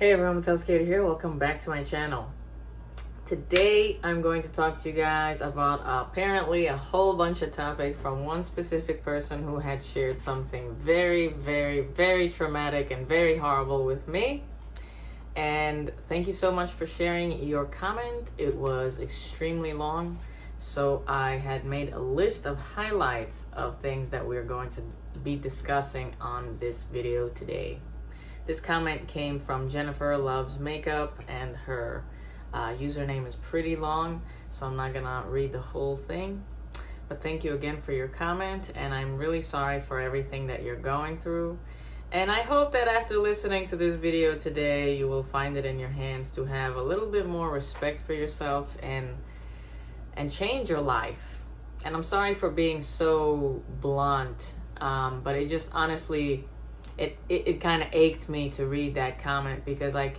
Hey everyone, BatelSkater here. Welcome back to my channel. Today I'm going to talk to you guys about apparently a whole bunch of topics from one specific person who had shared something very traumatic and very horrible with me. And thank you so much for sharing your comment. It was extremely long, so I had made a list of highlights of things that we're going to be discussing on this video today. This comment came from Jennifer Loves Makeup, and her username is pretty long, so I'm not gonna read the whole thing. But thank you again for your comment, and I'm really sorry for everything that you're going through. And I hope that after listening to this video today, you will find it in your hands to have a little bit more respect for yourself and change your life. And I'm sorry for being so blunt, but it just honestly, it kind of ached me to read that comment, because I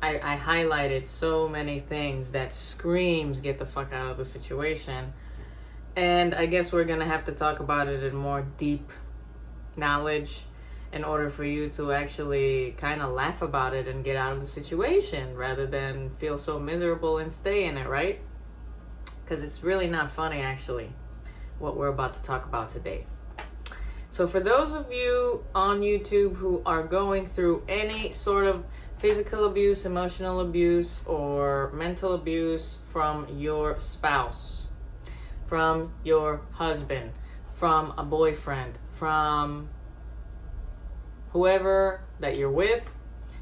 highlighted so many things that screams get the fuck out of the situation. And I guess we're gonna have to talk about it in more deep knowledge in order for you to actually kind of laugh about it and get out of the situation, rather than feel so miserable and stay in it, right? Because it's really not funny, actually, what we're about to talk about today. So for those of you on YouTube who are going through any sort of physical abuse, emotional abuse, or mental abuse from your spouse, from your husband, from a boyfriend, from whoever that you're with,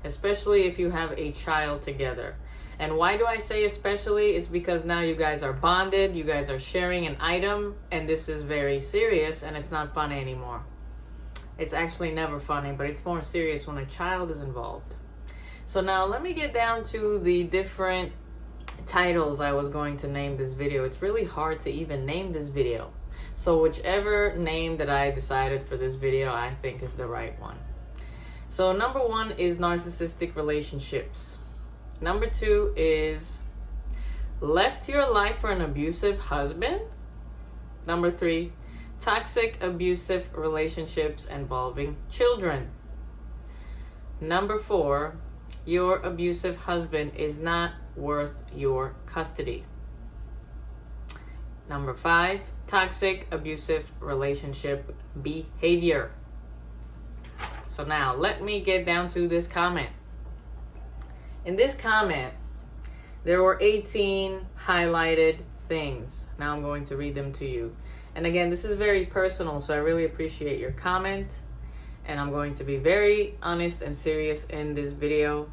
especially if you have a child together. And why do I say especially? It's because now you guys are bonded, you guys are sharing an item, and this is very serious, and it's not funny anymore. It's actually never funny, but it's more serious when a child is involved. So now let me get down to the different titles I was going to name this video. It's really hard to even name this video. So whichever name that I decided for this video, I think is the right one. So number 1 is Narcissistic Relationships. Number 2 is Left Your Life for an Abusive Husband. Number 3, Toxic Abusive Relationships Involving Children. Number 4, Your Abusive Husband is Not Worth Your Custody. Number 5, Toxic Abusive Relationship Behavior. So now let me get down to this comment. In this comment, there were 18 highlighted things. Now I'm going to read them to you. And again, this is very personal, so I really appreciate your comment. And I'm going to be very honest and serious in this video.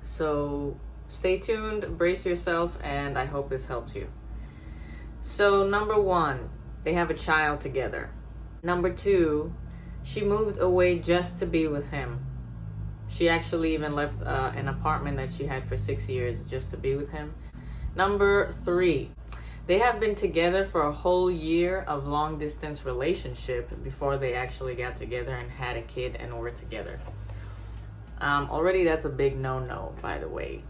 So stay tuned, brace yourself, and I hope this helps you. So number 1, they have a child together. Number 2, she moved away just to be with him. She actually even left an apartment that she had for 6 years just to be with him. Number 3, they have been together for a whole year of long distance relationship before they actually got together and had a kid and were together. Already that's a big no-no, by the way.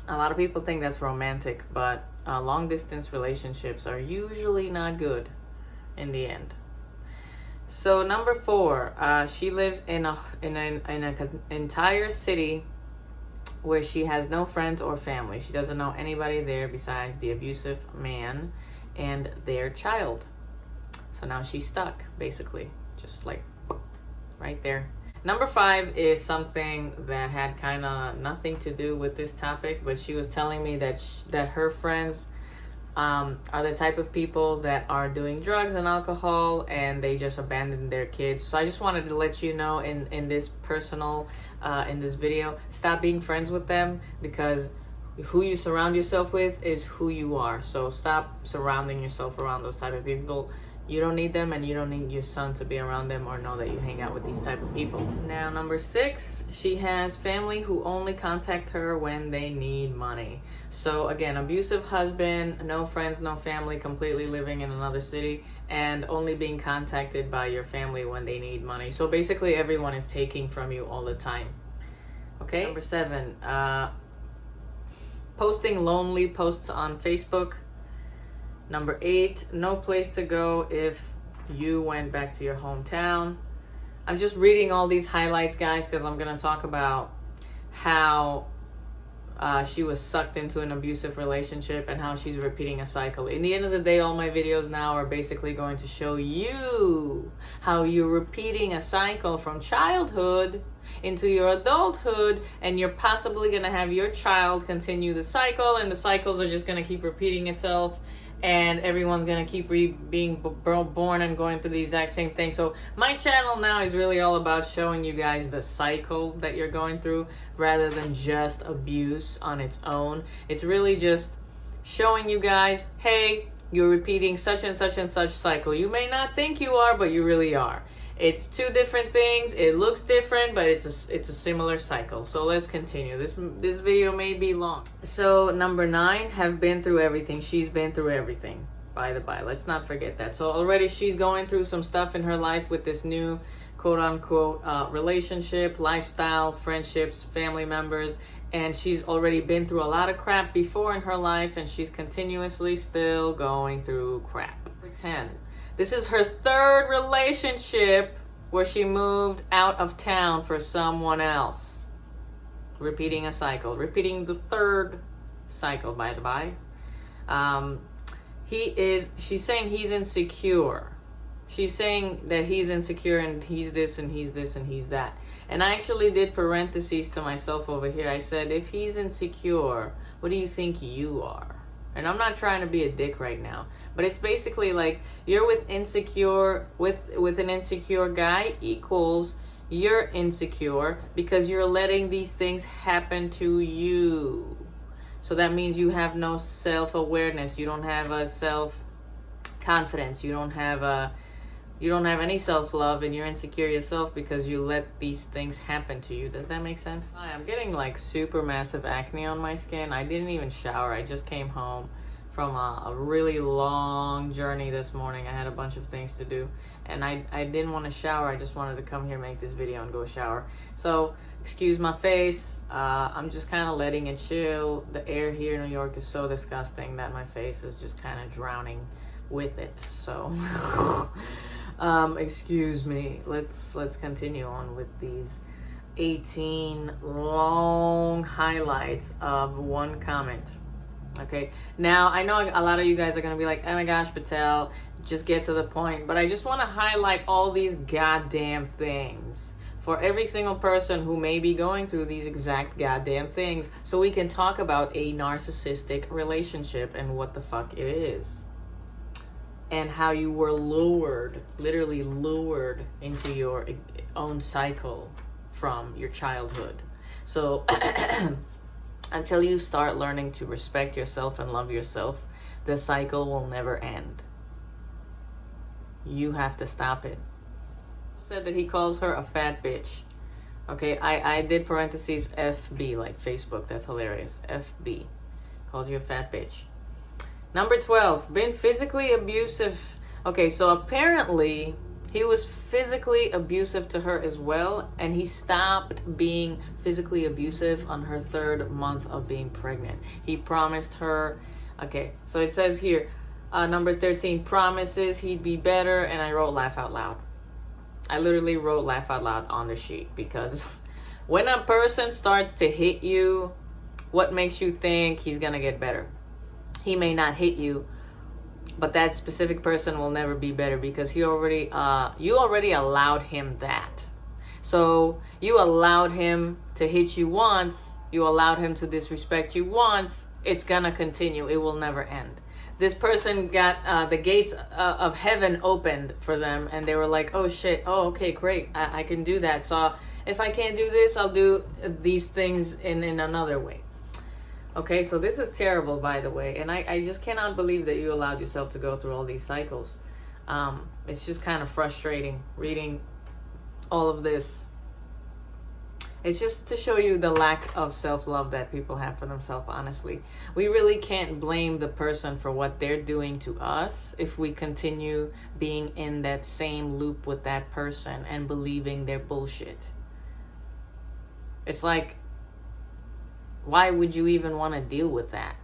A lot of people think that's romantic, but long distance relationships are usually not good in the end. So number 4, she lives in an entire city where she has no friends or family. She doesn't know anybody there besides the abusive man and their child. So now she's stuck, basically, just like right there. Number 5 is something that had kind of nothing to do with this topic, but she was telling me that that her friends are the type of people that are doing drugs and alcohol, and they just abandon their kids. So I just wanted to let you know in this in this video, stop being friends with them, because who you surround yourself with is who you are. So stop surrounding yourself around those type of people. You don't need them, and you don't need your son to be around them or know that you hang out with these type of people. Now, number 6, she has family who only contact her when they need money. So again, abusive husband, no friends, no family, completely living in another city, and only being contacted by your family when they need money. So basically everyone is taking from you all the time. Okay? Number 7, posting lonely posts on Facebook. Number 8, no place to go if you went back to your hometown. I'm just reading all these highlights, guys, because I'm going to talk about how she was sucked into an abusive relationship and how she's repeating a cycle. In the end of the day, all my videos now are basically going to show you how you're repeating a cycle from childhood into your adulthood, and you're possibly going to have your child continue the cycle, and the cycles are just going to keep repeating itself, and everyone's going to keep being born and going through the exact same thing. So my channel now is really all about showing you guys the cycle that you're going through rather than just abuse on its own. It's really just showing you guys, hey, you're repeating such and such and such cycle. You may not think you are, but you really are. It's two different things. It looks different, but it's a similar cycle. So let's continue. This video may be long. So number 9, have been through everything. She's been through everything. By the by, let's not forget that. So already she's going through some stuff in her life with this new quote unquote relationship, lifestyle, friendships, family members, and she's already been through a lot of crap before in her life, and she's continuously still going through crap. Number 10. This is her 3rd relationship where she moved out of town for someone else. Repeating a cycle. Repeating the 3rd cycle, by the by. She's saying he's insecure. She's saying that he's insecure and he's this and he's this and he's that. And I actually did parentheses to myself over here. I said, if he's insecure, what do you think you are? And I'm not trying to be a dick right now, but it's basically like you're with an insecure guy equals you're insecure because you're letting these things happen to you. So that means you have no self-awareness. You don't have a self-confidence. You don't have any self-love, and you're insecure yourself because you let these things happen to you. Does that make sense? I'm getting like super massive acne on my skin. I didn't even shower. I just came home from a really long journey this morning. I had a bunch of things to do, and I didn't want to shower. I just wanted to come here, make this video, and go shower. So excuse my face. I'm just kind of letting it chill. The air here in New York is so disgusting that my face is just kind of drowning with it. So excuse me. Let's continue on with these 18 long highlights of one comment. Okay, now I know a lot of you guys are gonna be like, oh my gosh, Batel, just get to the point. But I just want to highlight all these goddamn things for every single person who may be going through these exact goddamn things, so we can talk about a narcissistic relationship and what the fuck it is, and how you were lured, literally lured into your own cycle from your childhood. So until you start learning to respect yourself and love yourself, the cycle will never end. You have to stop it. Said that he calls her a fat bitch. Okay, I did parentheses FB, like Facebook. That's hilarious. FB. Called you a fat bitch. Number 12, been physically abusive. Okay, so apparently he was physically abusive to her as well, and he stopped being physically abusive on her 3rd month of being pregnant. He promised her, okay, so it says here, number 13, promises he'd be better, and I wrote laugh out loud. I literally wrote laugh out loud on the sheet, because when a person starts to hit you, what makes you think he's gonna get better? He may not hit you, but that specific person will never be better, because you already allowed him that. So you allowed him to hit you once, you allowed him to disrespect you once, it's gonna continue, it will never end. This person got the gates of heaven opened for them, and they were like, oh shit, oh okay, great, I can do that. So if I can't do this, I'll do these things in another way. Okay, so this is terrible, by the way, and I just cannot believe that you allowed yourself to go through all these cycles. It's just kind of frustrating reading all of this. It's just to show you the lack of self-love that people have for themselves, honestly. We really can't blame the person for what they're doing to us if we continue being in that same loop with that person and believing their bullshit. It's like, why would you even want to deal with that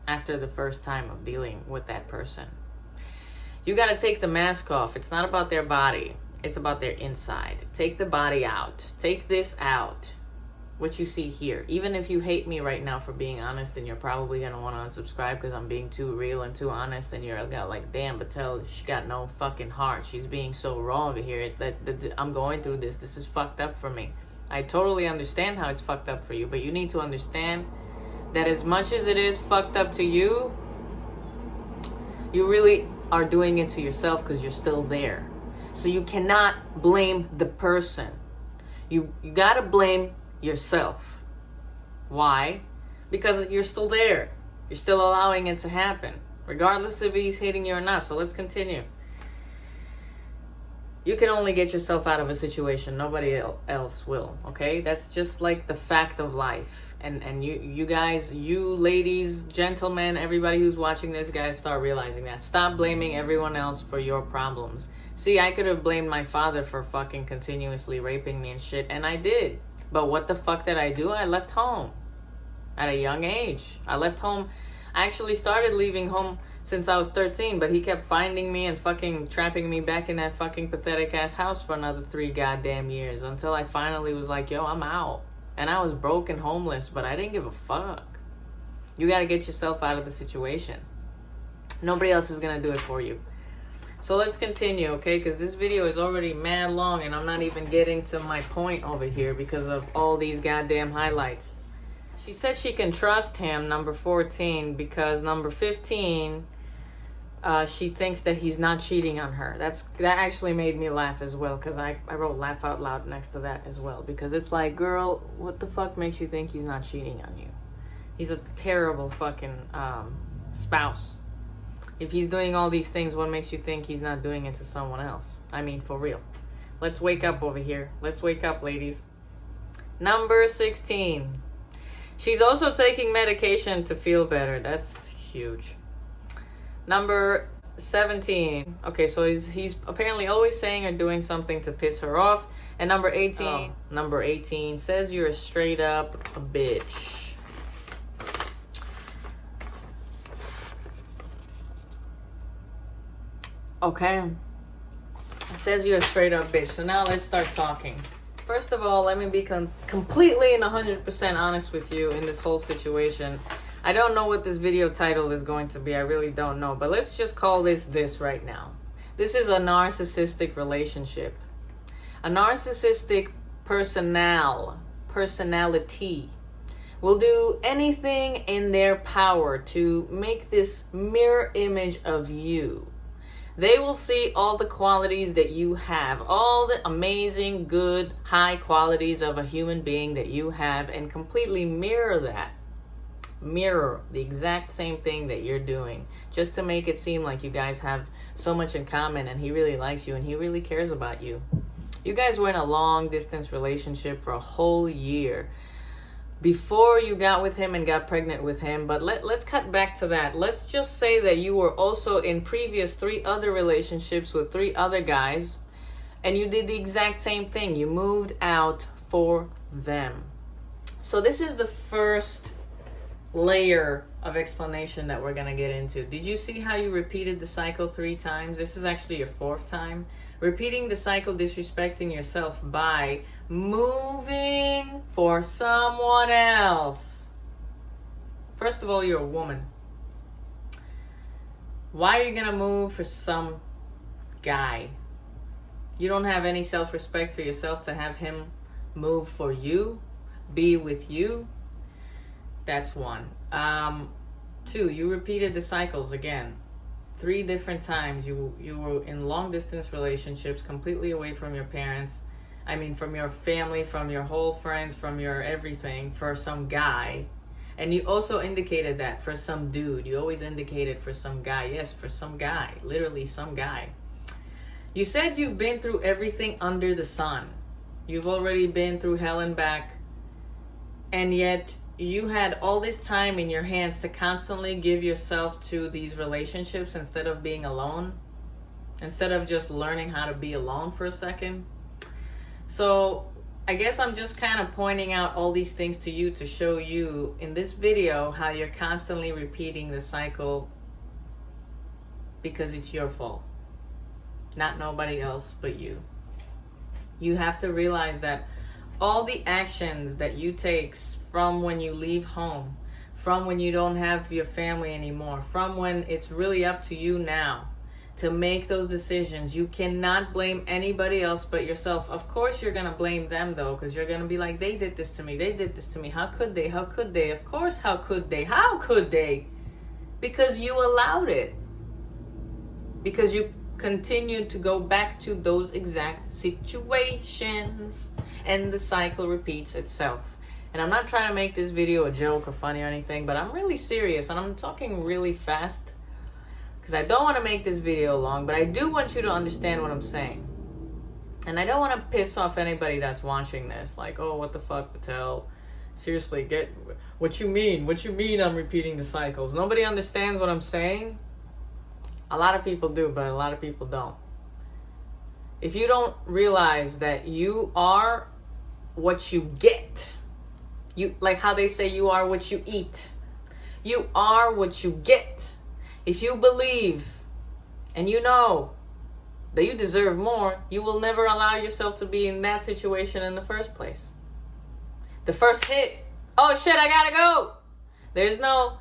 after the first time of dealing with that person? You got to take the mask off. It's not about their body. It's about their inside. Take the body out. Take this out. What you see here. Even if you hate me right now for being honest, and you're probably going to want to unsubscribe because I'm being too real and too honest, and you're like, damn, Batel, she got no fucking heart. She's being so raw over here. I'm going through this. This is fucked up for me. I totally understand how it's fucked up for you, but you need to understand that as much as it is fucked up to you, you really are doing it to yourself because you're still there. So you cannot blame the person. You gotta blame yourself. Why? Because you're still there. You're still allowing it to happen, regardless if he's hitting you or not. So let's continue. You can only get yourself out of a situation. Nobody else will, okay? That's just like the fact of life. And you guys, you ladies, gentlemen, everybody who's watching this, guys, start realizing that. Stop blaming everyone else for your problems. See, I could have blamed my father for fucking continuously raping me and shit, and I did. But what the fuck did I do? I left home at a young age. I left home. I actually started leaving home since I was 13, but he kept finding me and fucking trapping me back in that fucking pathetic ass house for another 3 goddamn years until I finally was like, yo, I'm out. And I was broke and homeless, but I didn't give a fuck. You gotta get yourself out of the situation. Nobody else is gonna do it for you. So let's continue, okay? Because this video is already mad long and I'm not even getting to my point over here because of all these goddamn highlights. She said she can trust him, number 14, because number 15, she thinks that he's not cheating on her. That actually made me laugh as well, because I wrote laugh out loud next to that as well, because it's like, girl, what the fuck makes you think he's not cheating on you? He's a terrible fucking spouse. If he's doing all these things, what makes you think he's not doing it to someone else? I mean, for real. Let's wake up over here. Let's wake up, ladies. Number 16. She's also taking medication to feel better. That's huge. Number 17. Okay, so he's apparently always saying or doing something to piss her off. And number 18. Number 18 says you're straight up a bitch. Okay. It says you're a straight up bitch. So now let's start talking. First of all, let me be completely and 100% honest with you in this whole situation. I don't know what this video title is going to be. I really don't know. But let's just call this right now. This is a narcissistic relationship. A narcissistic personality will do anything in their power to make this mirror image of you. They will see all the qualities that you have, all the amazing, good, high qualities of a human being that you have, and completely mirror that. Mirror the exact same thing that you're doing, just to make it seem like you guys have so much in common and he really likes you and he really cares about you. You guys were in a long distance relationship for a whole year before you got with him and got pregnant with him. But let's cut back to that. Let's just say that you were also in previous 3 other relationships with 3 other guys, and you did the exact same thing. You moved out for them. So this is the first layer of explanation that we're gonna get into. Did you see how you repeated the cycle 3 times? This is actually your 4th time. Repeating the cycle, disrespecting yourself by moving for someone else. First of all, you're a woman. Why are you gonna move for some guy? You don't have any self-respect for yourself to have him move for you, be with you. That's 1. 2, you repeated the cycles again. 3 different times. You were in long distance relationships, completely away from your parents. I mean, from your family, from your whole friends, from your everything, for some guy. And you also indicated that for some dude. You always indicated for some guy. Yes, for some guy. Literally some guy. You said you've been through everything under the sun. You've already been through hell and back. And yet you had all this time in your hands to constantly give yourself to these relationships instead of being alone, instead of just learning how to be alone for a second. So I guess I'm just kind of pointing out all these things to you to show you in this video how you're constantly repeating the cycle because it's your fault, not nobody else but you. You have to realize that all the actions that you take from when you leave home, from when you don't have your family anymore, from when it's really up to you now to make those decisions, you cannot blame anybody else but yourself. Of course you're going to blame them though, because you're going to be like, they did this to me, they did this to me, how could they, how could they? Of course, how could they, how could they? Because you allowed it. Because you continued to go back to those exact situations, and the cycle repeats itself. And I'm not trying to make this video a joke or funny or anything, but I'm really serious, and I'm talking really fast because I don't want to make this video long, but I do want you to understand what I'm saying. And I don't want to piss off anybody that's watching this, like, oh, what the fuck, Batel? Seriously, get what you mean. What you mean I'm repeating the cycles? Nobody understands what I'm saying. A lot of people do, but a lot of people don't. If you don't realize that you are what you get, you, like how they say you are what you eat. You are what you get. If you believe and you know that you deserve more, you will never allow yourself to be in that situation in the first place. The first hit, oh shit, I gotta go. There's no,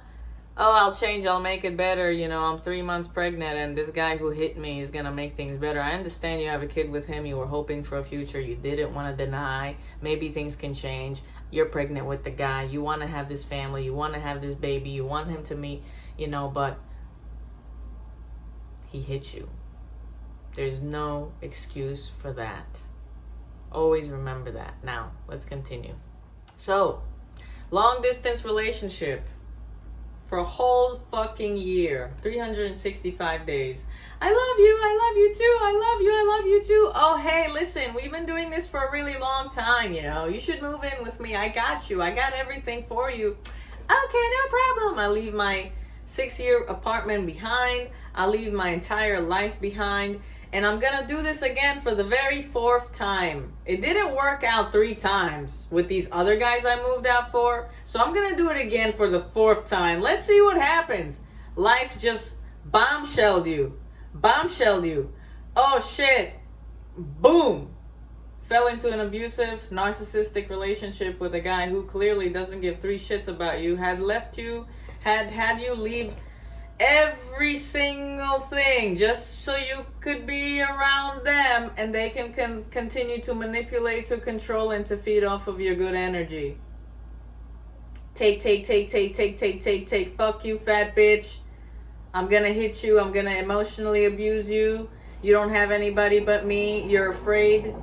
oh, I'll change, I'll make it better. You know, I'm 3 months pregnant and this guy who hit me is gonna make things better. I understand you have a kid with him. You were hoping for a future. You didn't want to deny. Maybe things can change. You're pregnant with the guy. You want to have this family. You want to have this baby. You want him to meet, you know, but he hit you. There's no excuse for that. Always remember that. Now, let's continue. So, long distance relationship for a whole fucking year, 365 days. I love you too, I love you too. Oh, hey, listen, we've been doing this for a really long time, you know. You should move in with me. I got you. I got everything for you. Okay, no problem. I leave my 6-year apartment behind. I'll leave my entire life behind. And I'm gonna do this again for the very 4th time. It didn't work out 3 times with these other guys I moved out for. So I'm gonna do it again for the 4th time. Let's see what happens. Life just bombshelled you. Bombshelled you. Oh shit. Boom. Fell into an abusive, narcissistic relationship with a guy who clearly doesn't give 3 shits about you. Had left you, had you leave every single thing just so you could be around them, and they can continue to manipulate, to control, and to feed off of your good energy. Take. Fuck you, fat bitch. I'm gonna hit you. I'm gonna emotionally abuse you. You don't have anybody but me. You're afraid.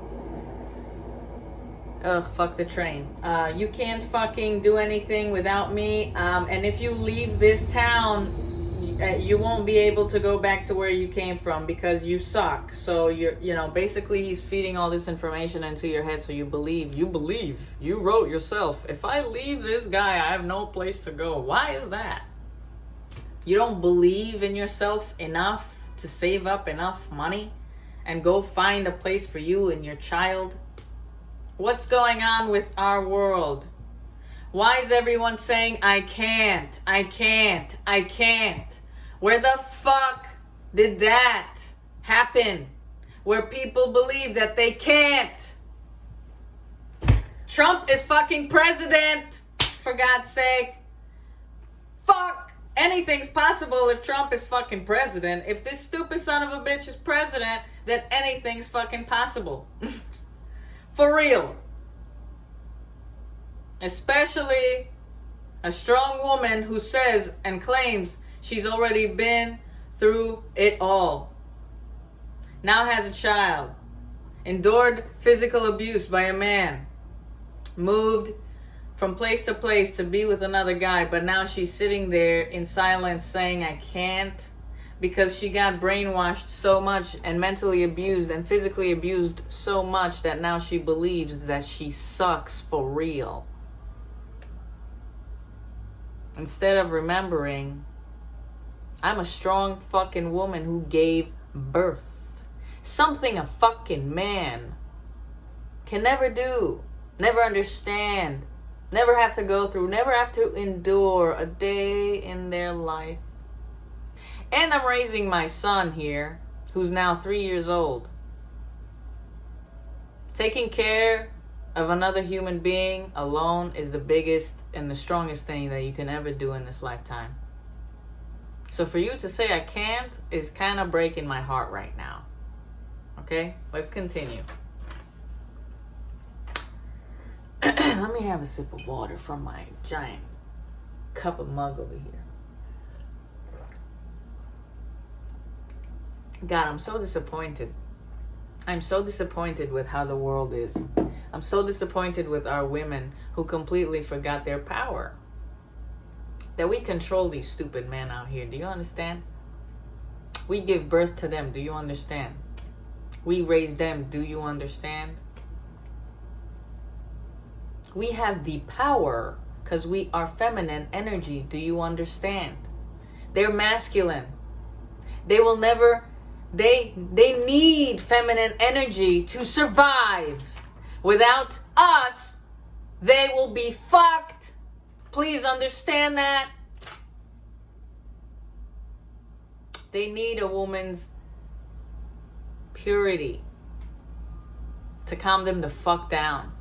Ugh, fuck the train. You can't fucking do anything without me. And if you leave this town, you won't be able to go back to where you came from because you suck. So basically he's feeding all this information into your head so you believe, you wrote yourself, if I leave this guy, I have no place to go. Why is that? You don't believe in yourself enough to save up enough money and go find a place for you and your child? What's going on with our world? Why is everyone saying, I can't? Where the fuck did that happen? Where people believe that they can't? Trump is fucking president, for God's sake. Fuck! Anything's possible if Trump is fucking president. If this stupid son of a bitch is president, then anything's fucking possible. For real. Especially a strong woman who says and claims she's already been through it all. Now has a child. Endured physical abuse by a man. Moved from place to place to be with another guy. But now she's sitting there in silence saying, I can't. Because she got brainwashed so much and mentally abused and physically abused so much that now she believes that she sucks for real. Instead of remembering, I'm a strong fucking woman who gave birth. Something a fucking man can never do, never understand, never have to go through, never have to endure a day in their life. And I'm raising my son here, who's now 3 years old. Taking care of another human being alone is the biggest and the strongest thing that you can ever do in this lifetime. So for you to say I can't is kind of breaking my heart right now. Okay, let's continue. Let me have a sip of water from my giant cup of mug over here. God, I'm so disappointed. I'm so disappointed with how the world is. I'm so disappointed with our women who completely forgot their power. That we control these stupid men out here. Do you understand? We give birth to them. Do you understand? We raise them. Do you understand? We have the power because we are feminine energy. Do you understand? They're masculine. They will never... They need feminine energy to survive. Without us, they will be fucked. Please understand that. They need a woman's purity to calm them the fuck down.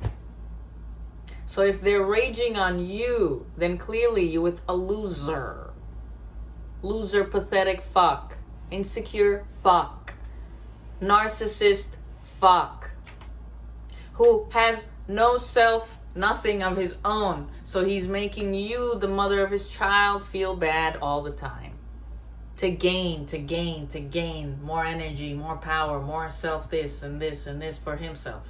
So if they're raging on you, then clearly you're with a loser. Loser, pathetic fuck. Insecure fuck. Narcissist fuck. Who has no self, nothing of his own. So he's making you, the mother of his child, feel bad all the time. To gain more energy, more power, more self this and this and this for himself.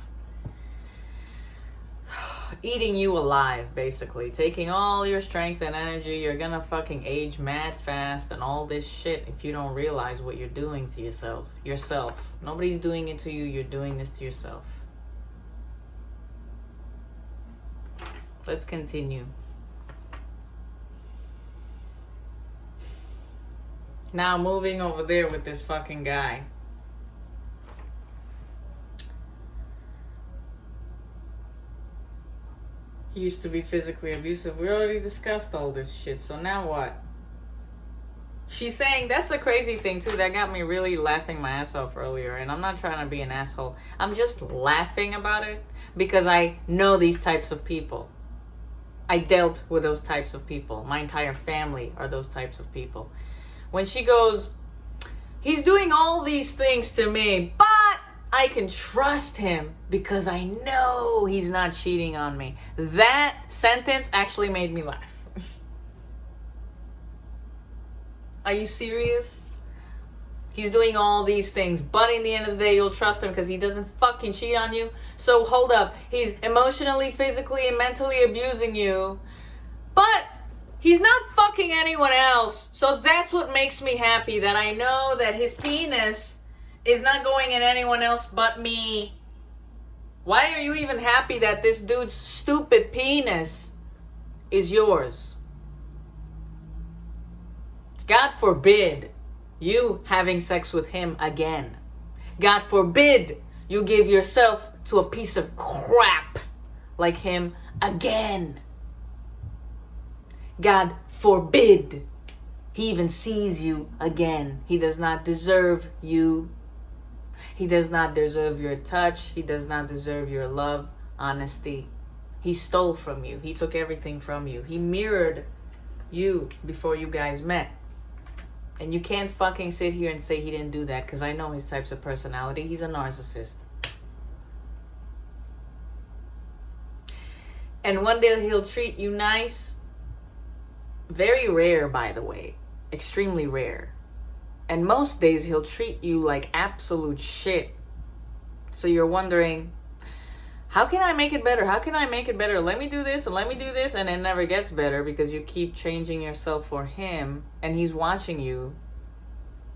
Eating you alive, basically. Taking all your strength and energy. You're gonna fucking age mad fast and all this shit if you don't realize what you're doing to yourself. Nobody's doing it to you. You're doing this to yourself. Let's continue. Now moving over there with this fucking guy. He used to be physically abusive. We already discussed all this shit. So now what? She's saying, that's the crazy thing too. That got me really laughing my ass off earlier. And I'm not trying to be an asshole. I'm just laughing about it because I know these types of people. I dealt with those types of people. My entire family are those types of people. When she goes, he's doing all these things to me, but I can trust him because I know he's not cheating on me. That sentence actually made me laugh. Are you serious? He's doing all these things, but in the end of the day, you'll trust him because he doesn't fucking cheat on you. So hold up. He's emotionally, physically, and mentally abusing you, but he's not fucking anyone else. So that's what makes me happy, that I know that his penis is not going in anyone else but me. Why are you even happy that this dude's stupid penis is yours? God forbid you having sex with him again. God forbid you give yourself to a piece of crap like him again. God forbid he even sees you again. He does not deserve you. He does not deserve your touch. He does not deserve your love, honesty. He stole from you. He took everything from you. He mirrored you before you guys met. And you can't fucking sit here and say he didn't do that, because I know his types of personality. He's a narcissist. And one day he'll treat you nice. Very rare, by the way. Extremely rare. And most days he'll treat you like absolute shit. So you're wondering, how can I make it better? How can I make it better? Let me do this and let me do this. And it never gets better because you keep changing yourself for him. And he's watching you.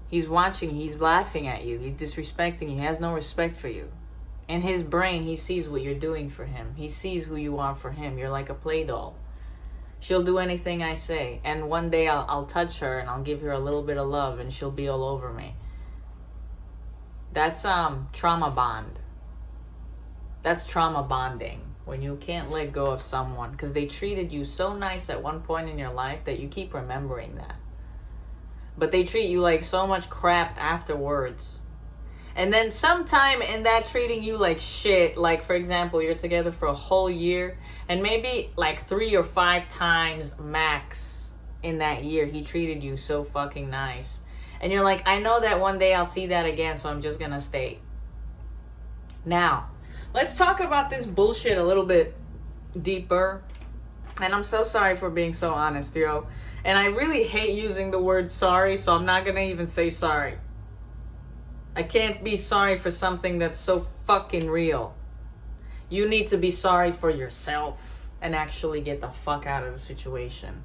He's watching. He's laughing at you. He's disrespecting you. He has no respect for you. In his brain, he sees what you're doing for him. He sees who you are for him. You're like a play doll. She'll do anything I say. And one day I'll touch her and I'll give her a little bit of love and she'll be all over me. That's trauma bond. That's trauma bonding. When you can't let go of someone because they treated you so nice at one point in your life that you keep remembering that. But they treat you like so much crap afterwards. And then sometime in that treating you like shit, like for example, you're together for a whole year, and maybe like 3 or 5 times max in that year he treated you so fucking nice. And you're like, I know that one day I'll see that again, so I'm just gonna stay. Now, let's talk about this bullshit a little bit deeper. And I'm so sorry for being so honest, yo. And I really hate using the word sorry, so I'm not gonna even say sorry. I can't be sorry for something that's so fucking real. You need to be sorry for yourself and actually get the fuck out of the situation.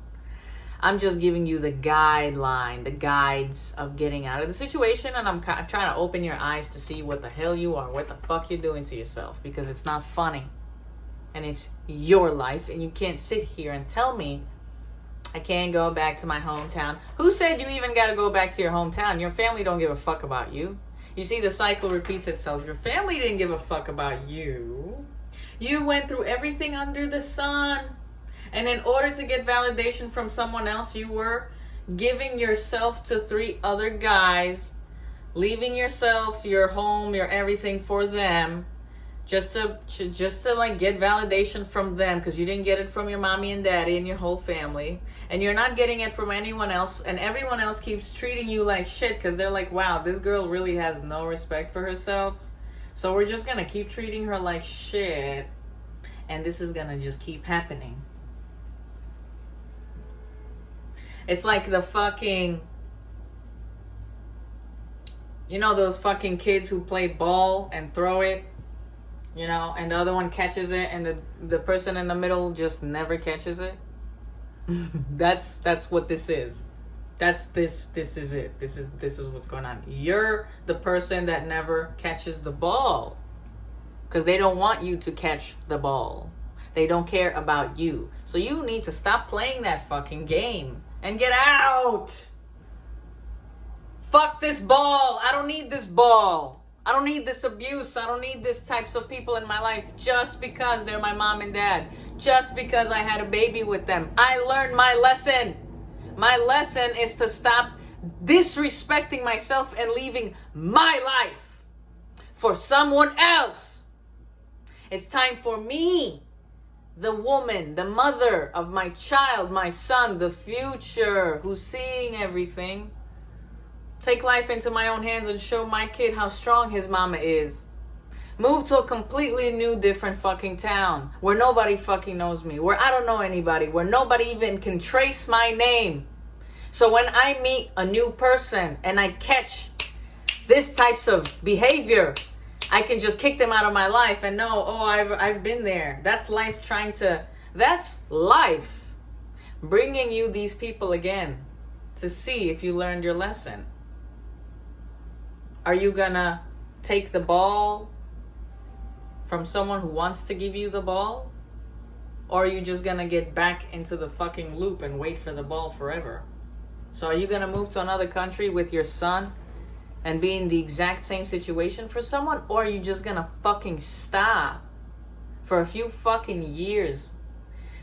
I'm just giving you the guideline, the guides of getting out of the situation, and I'm trying to open your eyes to see what the hell you are, what the fuck you're doing to yourself, because it's not funny. And it's your life, and you can't sit here and tell me I can't go back to my hometown. Who said you even got to go back to your hometown? Your family don't give a fuck about you. You see, the cycle repeats itself. Your family didn't give a fuck about you. You went through everything under the sun. And in order to get validation from someone else, you were giving yourself to 3 other guys, leaving yourself, your home, your everything for them, just to like get validation from them, because you didn't get it from your mommy and daddy and your whole family, and you're not getting it from anyone else, and everyone else keeps treating you like shit because they're like, wow, this girl really has no respect for herself, so we're just gonna keep treating her like shit, and this is gonna just keep happening. It's like the fucking, you know, those fucking kids who play ball and throw it, you know, and the other one catches it, and the person in the middle just never catches it. That's what this is. This is it. This is what's going on. You're the person that never catches the ball, because they don't want you to catch the ball. They don't care about you. So you need to stop playing that fucking game and get out. Fuck this ball. I don't need this ball. I don't need this abuse. I don't need these types of people in my life just because they're my mom and dad. Just because I had a baby with them. I learned my lesson. My lesson is to stop disrespecting myself and leaving my life for someone else. It's time for me, the woman, the mother of my child, my son, the future, who's seeing everything, take life into my own hands and show my kid how strong his mama is. Move to a completely new, different fucking town where nobody fucking knows me, where I don't know anybody, where nobody even can trace my name. So when I meet a new person and I catch this types of behavior, I can just kick them out of my life and know, oh, I've been there. That's life that's life bringing you these people again to see if you learned your lesson. Are you gonna take the ball from someone who wants to give you the ball? Or are you just gonna get back into the fucking loop and wait for the ball forever? So are you gonna move to another country with your son and be in the exact same situation for someone? Or are you just gonna fucking stop for a few fucking years?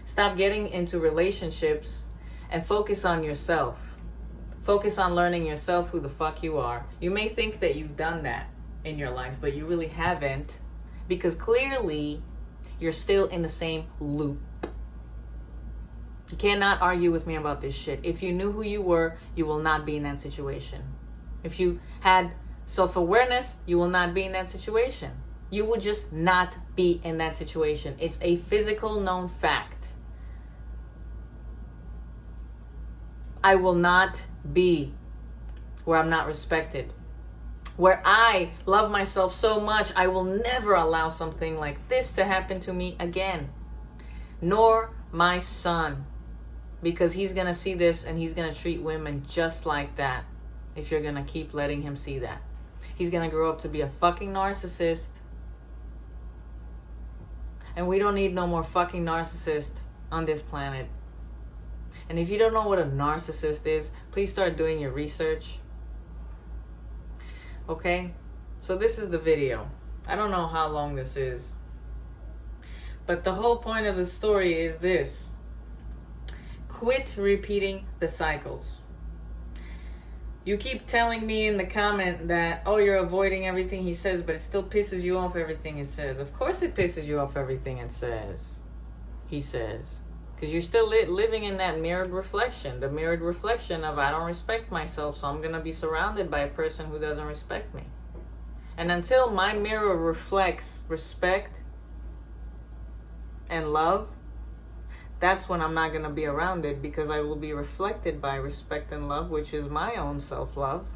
Stop getting into relationships and focus on yourself. Focus on learning yourself, who the fuck you are. You may think that you've done that in your life, but you really haven't, because clearly you're still in the same loop. You cannot argue with me about this shit. If you knew who you were, you will not be in that situation. If you had self-awareness, you will not be in that situation. You would just not be in that situation. It's a physical known fact. I will not be where I'm not respected. Where I love myself so much, I will never allow something like this to happen to me again. Nor my son. Because he's going to see this and he's going to treat women just like that. If you're going to keep letting him see that. He's going to grow up to be a fucking narcissist. And we don't need no more fucking narcissist on this planet. And if you don't know what a narcissist is, please start doing your research. Okay? So this is the video. I don't know how long this is. But the whole point of the story is this. Quit repeating the cycles. You keep telling me in the comment that, oh, you're avoiding everything he says, but it still pisses you off everything it says. Of course it pisses you off everything it says. He says. Because you're still living in that mirrored reflection. The mirrored reflection of, I don't respect myself, so I'm going to be surrounded by a person who doesn't respect me. And until my mirror reflects respect and love, that's when I'm not going to be around it, because I will be reflected by respect and love, which is my own self-love,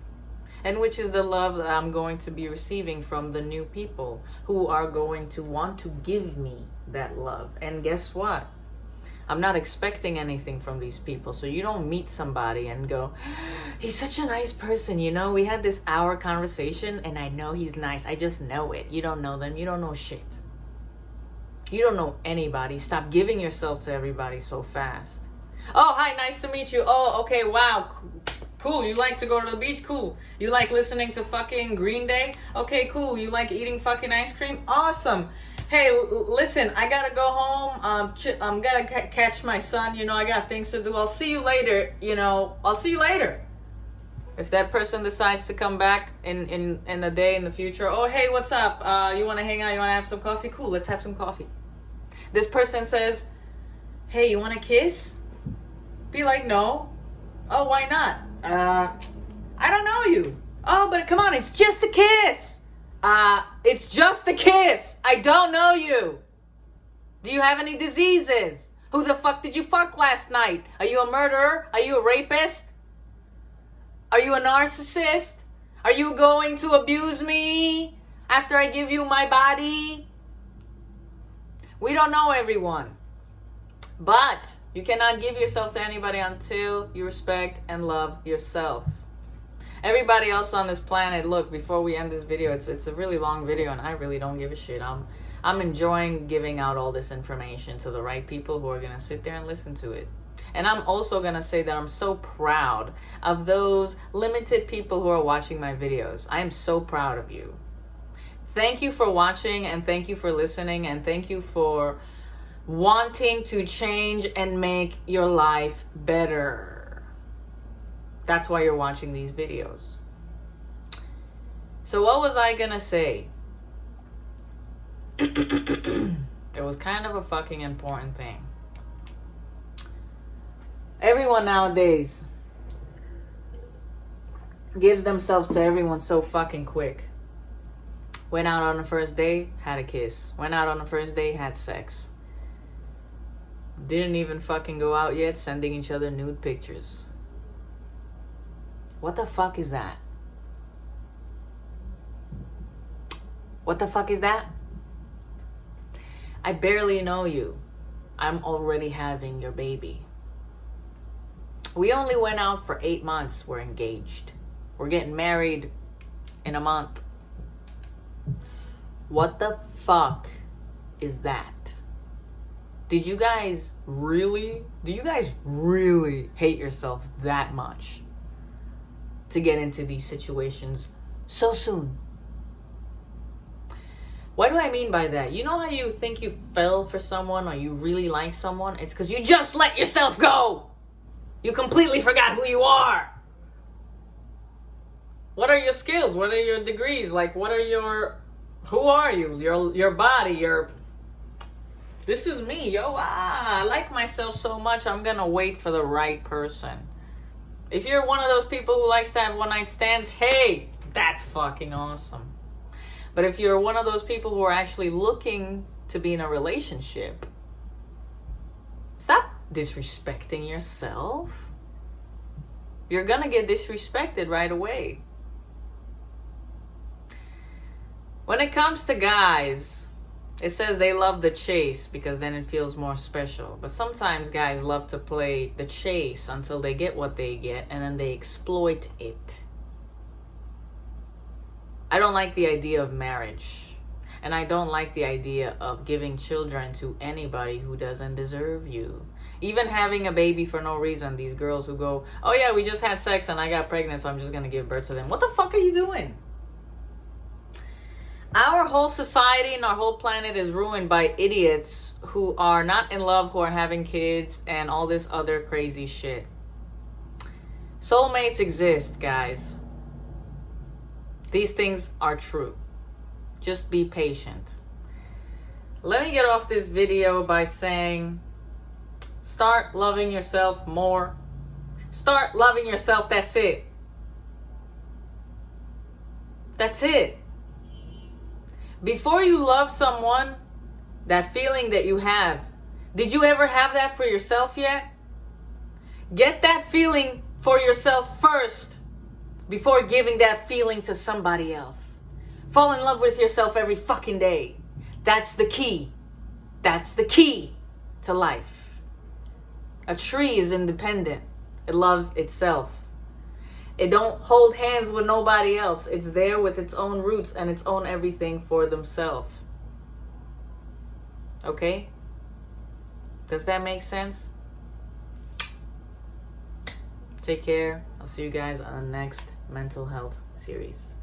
and which is the love that I'm going to be receiving from the new people who are going to want to give me that love. And guess what? I'm not expecting anything from these people. So you don't meet somebody and go, he's such a nice person, you know, we had this hour conversation and I know he's nice. I just know it. You don't know them. You don't know shit. You don't know anybody. Stop giving yourself to everybody so fast. Oh, hi, nice to meet you. Oh, okay, wow. Cool. You like to go to the beach? Cool. You like listening to fucking Green Day? Okay, cool. You like eating fucking ice cream? Awesome. Hey, listen, I gotta go home. I'm gonna catch my son. You know, I got things to do. I'll see you later. You know, I'll see you later. If that person decides to come back in a day in the future, oh, hey, what's up? You want to hang out? You want to have some coffee? Cool, let's have some coffee. This person says, hey, you want to kiss? Be like, no. Oh, why not? I don't know you. Oh, but come on, it's just a kiss. It's just a kiss. I don't know you. Do you have any diseases? Who the fuck did you fuck last night? Are you a murderer? Are you a rapist? Are you a narcissist? Are you going to abuse me after I give you my body? We don't know everyone. But you cannot give yourself to anybody until you respect and love yourself. Everybody else on this planet, look, before we end this video, it's a really long video and I really don't give a shit. I'm enjoying giving out all this information to the right people who are going to sit there and listen to it. And I'm also going to say that I'm so proud of those limited people who are watching my videos. I am so proud of you. Thank you for watching, and thank you for listening, and thank you for wanting to change and make your life better. That's why you're watching these videos. So what was I going to say? It was kind of a fucking important thing. Everyone nowadays gives themselves to everyone so fucking quick. Went out on the first day, had a kiss. Went out on the first day, had sex. Didn't even fucking go out yet, sending each other nude pictures. What the fuck is that? What the fuck is that? I barely know you. I'm already having your baby. We only went out for 8 months. We're engaged. We're getting married in a month. What the fuck is that? Do you guys really hate yourselves that much to get into these situations so soon? What do I mean by that? You know how you think you fell for someone or you really like someone? It's because you just let yourself go. You completely forgot who you are. What are your skills? What are your degrees? Like, who are you? Your body, this is me, yo. I like myself so much, I'm gonna wait for the right person. If you're one of those people who likes to have one-night stands, hey, that's fucking awesome. But if you're one of those people who are actually looking to be in a relationship, stop disrespecting yourself. You're gonna get disrespected right away. When it comes to guys, it says they love the chase because then it feels more special. But sometimes guys love to play the chase until they get what they get and then they exploit it. I don't like the idea of marriage. And I don't like the idea of giving children to anybody who doesn't deserve you. Even having a baby for no reason. These girls who go, oh yeah, we just had sex and I got pregnant, so I'm just going to give birth to them. What the fuck are you doing? Our whole society and our whole planet is ruined by idiots who are not in love, who are having kids, and all this other crazy shit. Soulmates exist, guys. These things are true. Just be patient. Let me get off this video by saying, start loving yourself more. Start loving yourself. That's it. That's it. Before you love someone, that feeling that you have, did you ever have that for yourself yet? Get that feeling for yourself first before giving that feeling to somebody else. Fall in love with yourself every fucking day. That's the key. That's the key to life. A tree is independent. It loves itself. It don't hold hands with nobody else. It's there with its own roots and its own everything for themselves. Okay? Does that make sense? Take care. I'll see you guys on the next mental health series.